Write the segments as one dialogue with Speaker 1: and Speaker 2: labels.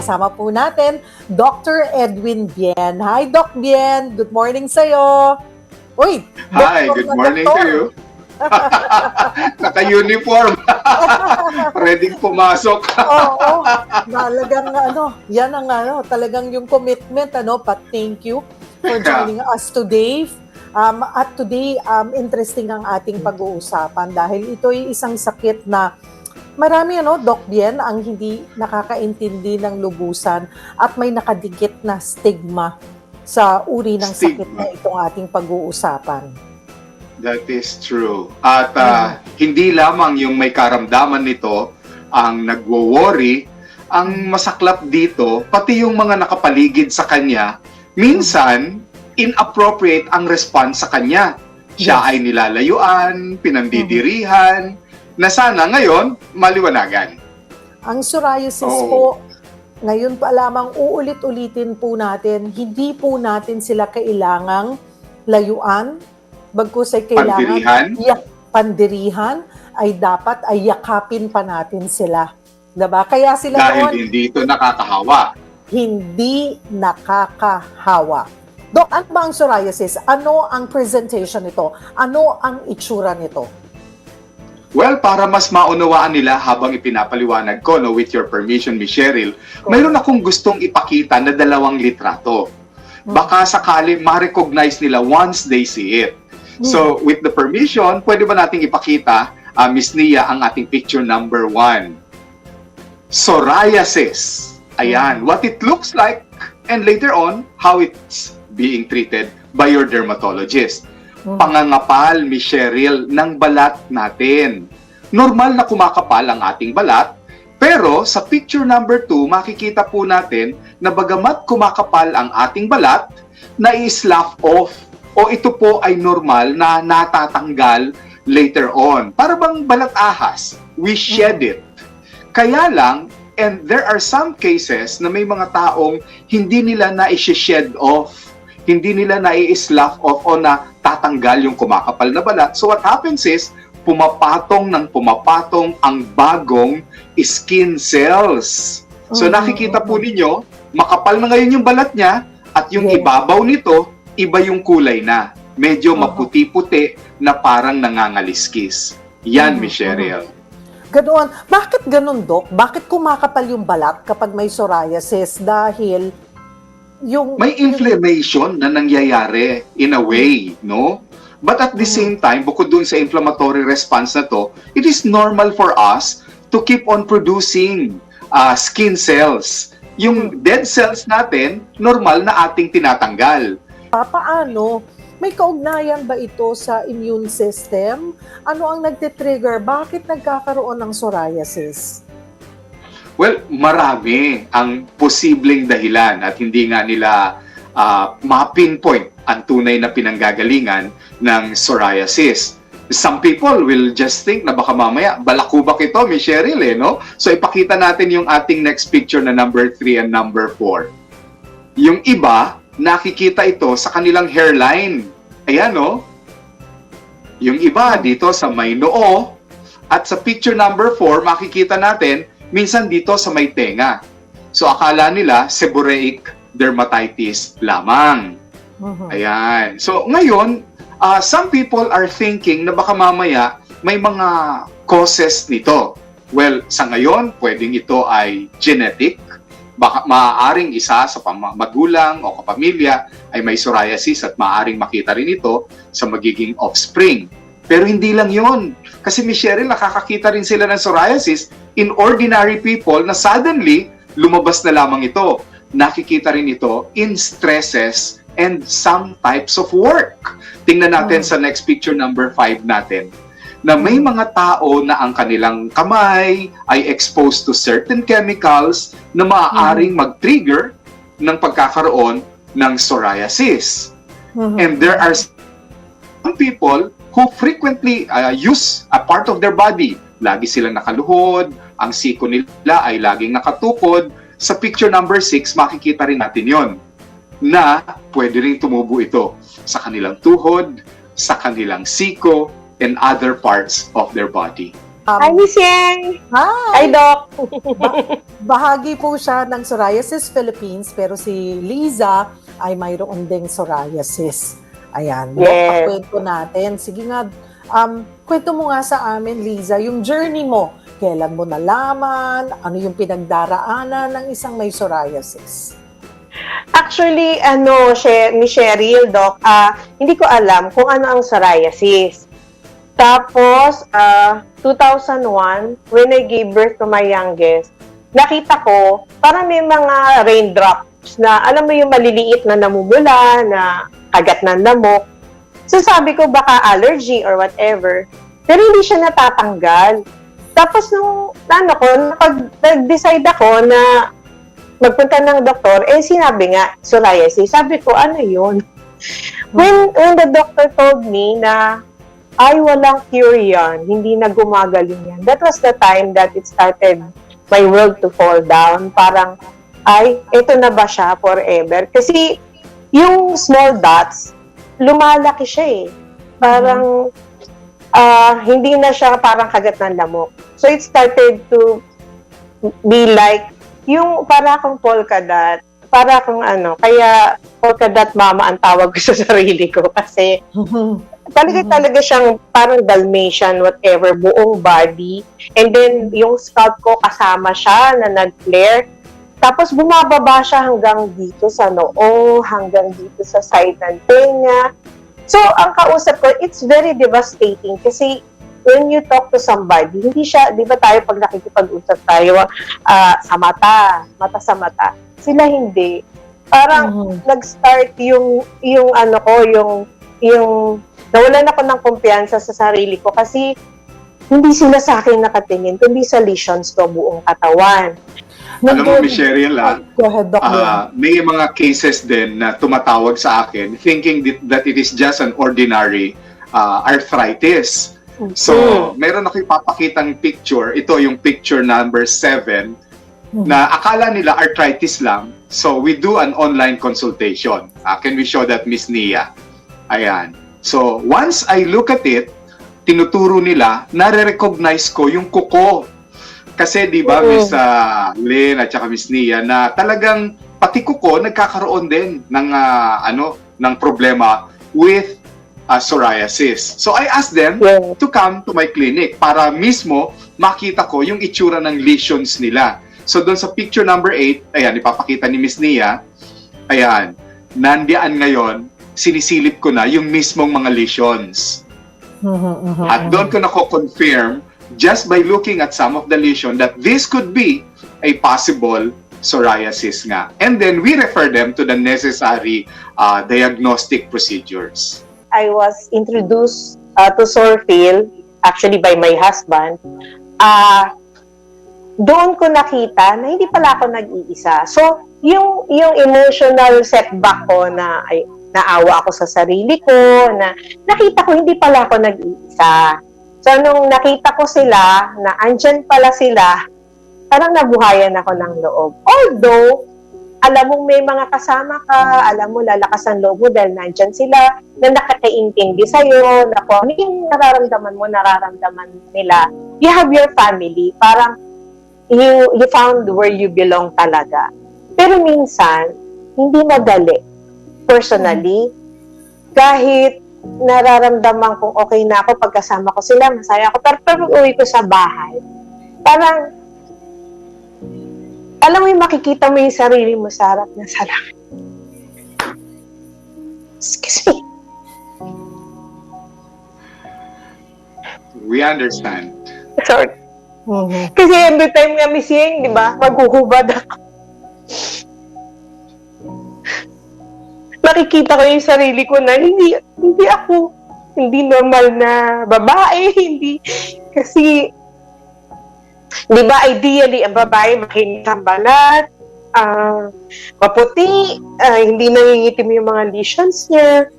Speaker 1: kasama po natin, Dr. Edwin Bien. Hi, Doc Bien. Good morning sa'yo. Uy,
Speaker 2: Hi, good morning to you. Naka-uniform. Ready pumasok.
Speaker 1: Oo, talagang yan ang talagang yung commitment, but thank you for joining us today. At today, interesting ang ating pag-uusapan dahil ito ay isang sakit na marami, Doc Bien, ang hindi nakakaintindi ng lubusan at may nakadikit na stigma sa uri ng sakit na itong ating pag-uusapan.
Speaker 2: That is true. At hindi lamang yung may karamdaman nito ang nagwo-worry, ang masaklap dito, pati yung mga nakapaligid sa kanya, minsan, inappropriate ang response sa kanya. Siya ay nilalayuan, pinandidirihan, na sana ngayon, maliwanagan.
Speaker 1: Ang psoriasis po, ngayon pa lamang uulit-ulitin po natin, hindi po natin sila kailangang layuan, bagkus ay kailangan pandirihan, ay dapat ay yakapin pa natin sila. Diba? Kaya sila
Speaker 2: dahil hindi ito nakakahawa.
Speaker 1: Hindi nakakahawa. Dok, ano ba ang psoriasis? Ano ang presentation nito? Ano ang itsura nito?
Speaker 2: Well, para mas maunawaan nila habang ipinapaliwanag ko, with your permission, Ms. Cheryl, mayroon akong gustong ipakita na 2 litrato. Baka sakali ma-recognize nila once they see it. So, with the permission, pwede ba nating ipakita, Ms. Nia, ang ating picture number 1? Psoriasis. Ayan, what it looks like, and later on, how it's being treated by your dermatologist. Pangangapal, Ms. Cheryl, ng balat natin. Normal na kumakapal ang ating balat, pero sa picture number 2, makikita po natin na bagamat kumakapal ang ating balat, na-slough off. O ito po ay normal na natatanggal later on. Para bang balat ahas, we shed it. Kaya lang, and there are some cases na may mga taong hindi nila na-shed off. Hindi nila na-slough off o na tatanggal yung kumakapal na balat. So what happens is, pumapatong ang bagong skin cells. So nakikita po ninyo, makapal na ngayon yung balat niya at yung ibabaw nito, iba yung kulay na. Medyo maputi-puti na parang nangangaliskis. Yan, Ms. Cheryl.
Speaker 1: Ganoon. Bakit ganun, Dok? Bakit kumakapal yung balat kapag may psoriasis? Dahil
Speaker 2: may inflammation na nangyayari in a way, no? But at the same time, bukod dun sa inflammatory response na to, it is normal for us to keep on producing skin cells. Yung dead cells natin, normal na ating tinatanggal.
Speaker 1: Paano? May kaugnayan ba ito sa immune system? Ano ang nagtitrigger? Bakit nagkakaroon ng psoriasis?
Speaker 2: Well, marami ang posibleng dahilan at hindi nga nila ma-pinpoint ang tunay na pinanggagalingan ng psoriasis. Some people will just think na baka mamaya balakubak ito, Ms. Cheryl, no? So ipakita natin yung ating next picture na number 3 and number 4. Yung iba, nakikita ito sa kanilang hairline. Ayan, no? Yung iba dito sa may noo at sa picture number 4, makikita natin minsan dito sa may tenga. So akala nila seborrheic dermatitis lamang. Ayan. So ngayon, some people are thinking na baka mamaya may mga causes nito. Well, sa ngayon, pwedeng ito ay genetic. Baka maaaring isa sa magulang o kapamilya ay may psoriasis at maaaring makita rin ito sa magiging offspring. Pero hindi lang yon. Kasi Ms. Cheryl, nakakakita rin sila ng psoriasis in ordinary people na suddenly lumabas na lamang ito. Nakikita rin ito in stresses and some types of work. Tingnan natin sa next picture number 5 natin na may mga tao na ang kanilang kamay ay exposed to certain chemicals na maaaring mag-trigger ng pagkakaroon ng psoriasis. And there are some people who frequently use a part of their body. Lagi silang nakaluhod, ang siko nila ay laging nakatukod. Sa picture number 6, makikita rin natin yon na pwede rin tumubo ito sa kanilang tuhod, sa kanilang siko, and other parts of their body.
Speaker 3: Hi, Miss Yang!
Speaker 1: Hi!
Speaker 3: Hi, Doc!
Speaker 1: Bahagi po siya ng Psoriasis Philippines, pero si Liza ay mayroon ding psoriasis. Ayan, Dok,
Speaker 3: Yes.
Speaker 1: pakwento natin. Sige nga, kwento mo nga sa amin, Liza, yung journey mo. Kailan mo nalaman? Ano yung pinagdaraanan ng isang may psoriasis?
Speaker 3: Actually, Miss Cheryl, Doc, hindi ko alam kung ano ang psoriasis. Tapos, 2001, when I gave birth to my youngest, nakita ko, parang may mga raindrops na, alam mo yung maliliit na namumula, na kagat ng lamok. So sabi ko, baka allergy or whatever. Pero hindi siya natatanggal. Tapos nag-decide ako na magpunta ng doktor, sinabi nga, psoriasis. Sabi ko, ano yun? When the doctor told me na, ay, walang cure yan. Hindi na gumagaling yan. That was the time that it started my world to fall down. Parang, ay, ito na ba siya forever? Kasi, yung small dots, lumalaki siya eh. Parang, hindi na siya parang kagat ng lamok. So, it started to be like, yung para akong polka dot, para akong kaya polka dot mama ang tawag ko sa sarili ko. Kasi, talaga siyang parang Dalmatian, whatever, buong body. And then, yung scalp ko kasama siya na nag-flare. Tapos, bumababa siya hanggang dito sa noo, hanggang dito sa side ng tenga. So, ang kausap ko, it's very devastating kasi when you talk to somebody, hindi siya, di ba tayo pag nakikipag-usap tayo sa mata sa mata. Sila hindi. Parang nag-start yung nawalan ako ng kumpiyansa sa sarili ko kasi hindi sila sa akin nakatingin, kundi sa lesions ko buong katawan.
Speaker 2: Alam mo, Miss Cheryl,
Speaker 1: Go ahead, Doc.
Speaker 2: may mga cases din na tumatawag sa akin thinking that it is just an ordinary arthritis. So, meron ako ipapakitang picture. Ito yung picture number 7 na akala nila arthritis lang. So, we do an online consultation. Can we show that, Miss Nia? Ayan. So, once I look at it, tinuturo nila, nare-recognize ko yung kuko. Kasi, di ba, Miss Lynn at saka Miss Nia, na talagang pati kuko nagkakaroon din ng, ng problema with psoriasis. So, I asked them to come to my clinic para mismo makita ko yung itsura ng lesions nila. So, doon sa picture number 8, ayan, ipapakita ni Miss Nia, ayan, nandiyan ngayon, sinisilip ko na yung mismong mga lesions. At doon ko nako-confirm just by looking at some of the lesion that this could be a possible psoriasis nga. And then we refer them to the necessary diagnostic procedures.
Speaker 3: I was introduced to Sorfil, actually by my husband. Doon ko nakita na hindi pala ako nag-iisa. So, yung emotional setback ko na ay naawa ako sa sarili ko, na nakita ko hindi pala ako nag-iisa. So, nung nakita ko sila, na andyan pala sila, parang nabuhayan ako ng loob. Although, alam mong may mga kasama ka, alam mo lalakas ang loob mo dahil nandyan sila na nakakaintindi sa'yo, na kung ano yung nararamdaman nila. You have your family, parang you found where you belong talaga. Pero minsan, hindi madali. Personally, kahit nararamdaman kong okay na ako pagkasama ko sila, masaya ako. Pero pag uwi ko sa bahay, parang, alam mo yung makikita mo yung sarili mo sa harap na salamin. Excuse me.
Speaker 2: We understand.
Speaker 3: Sorry. Kasi every time nga Miss Yeng, di ba, maghuhubad ako. Makikita ko yung sarili ko na hindi normal na babae, hindi. Kasi, di ba, ideally, ang babae makinis ang balat, maputi, hindi nangingitim yung mga lesions niya.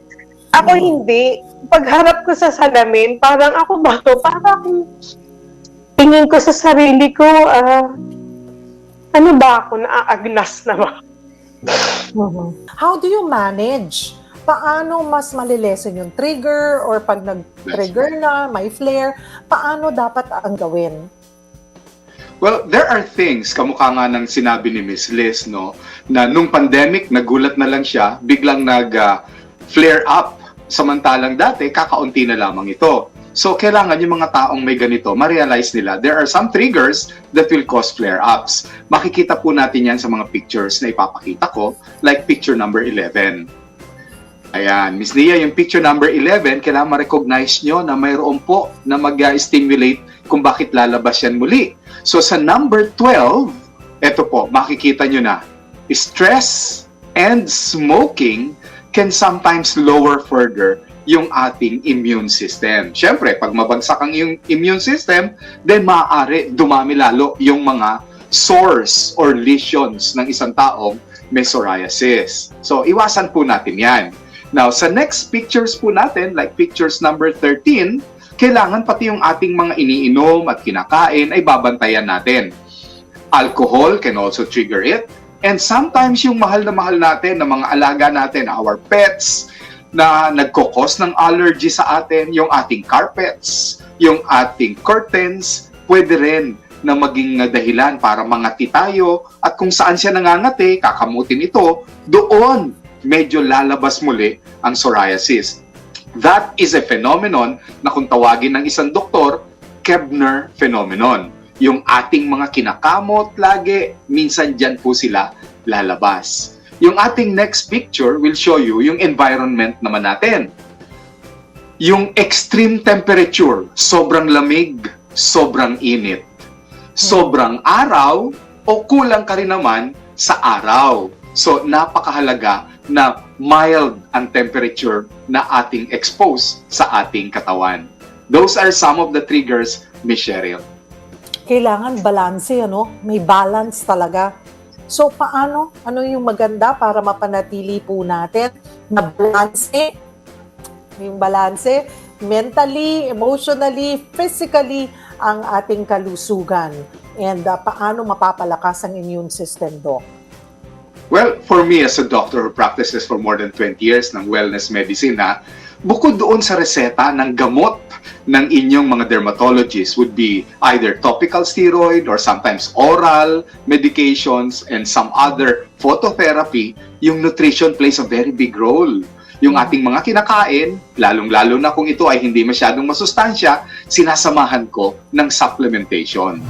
Speaker 3: Ako hindi. Pagharap ko sa salamin, parang ako ba to? Parang tingin ko sa sarili ko, ano ba ako, naaagnas na ba?
Speaker 1: How do you manage paano mas malilesen yung trigger or pag nag-trigger na, may flare, paano dapat ang gawin?
Speaker 2: Well, there are things, kamukha nga ng sinabi ni Miss Liz, no, na nung pandemic, nagulat na lang siya, biglang nag-flare up. Samantalang dati, kakaunti na lamang ito. So, kailangan yung mga taong may ganito, ma-realize nila, there are some triggers that will cause flare-ups. Makikita po natin yan sa mga pictures na ipapakita ko, like picture number 11. Ayan, Miss Nia, yung picture number 11, kailangan ma-recognize nyo na mayroon po na mag-stimulate kung bakit lalabas yan muli. So sa number 12, eto po, makikita nyo na, stress and smoking can sometimes lower further yung ating immune system. Siyempre, pag mabagsak ang yung immune system, then maaari dumami lalo yung mga sores or lesions ng isang taong may psoriasis. So iwasan po natin yan. Now, sa next pictures po natin, like pictures number 13, kailangan pati yung ating mga iniinom at kinakain ay babantayan natin. Alcohol can also trigger it. And sometimes yung mahal natin na mga alaga natin, our pets, na nagkokos ng allergy sa atin, yung ating carpets, yung ating curtains, pwede rin na maging dahilan para mangati tayo. At kung saan siya nangangati, kakamutin ito, doon medyo lalabas muli ang psoriasis. That is a phenomenon na kung tawagin ng isang doktor, Koebner phenomenon. Yung ating mga kinakamot lagi, minsan dyan po sila lalabas. Yung ating next picture will show you yung environment naman natin. Yung extreme temperature, sobrang lamig, sobrang init. Sobrang araw o kulang ka rin naman sa araw. So napakahalaga na mild ang temperature na ating expose sa ating katawan. Those are some of the triggers, Ms. Cheryl.
Speaker 1: Kailangan balanse, ano? May balance talaga. So, paano? Ano yung maganda para mapanatili po natin na balanse? Yung balanse, mentally, emotionally, physically, ang ating kalusugan. And paano mapapalakas ang immune system, Doc?
Speaker 2: Well, for me as a doctor who practices for more than 20 years ng wellness medicine, bukod doon sa reseta ng gamot ng inyong mga dermatologists would be either topical steroid or sometimes oral medications and some other phototherapy, yung nutrition plays a very big role. Yung ating mga kinakain, lalong-lalo na kung ito ay hindi masyadong masustansya, sinasamahan ko ng supplementation.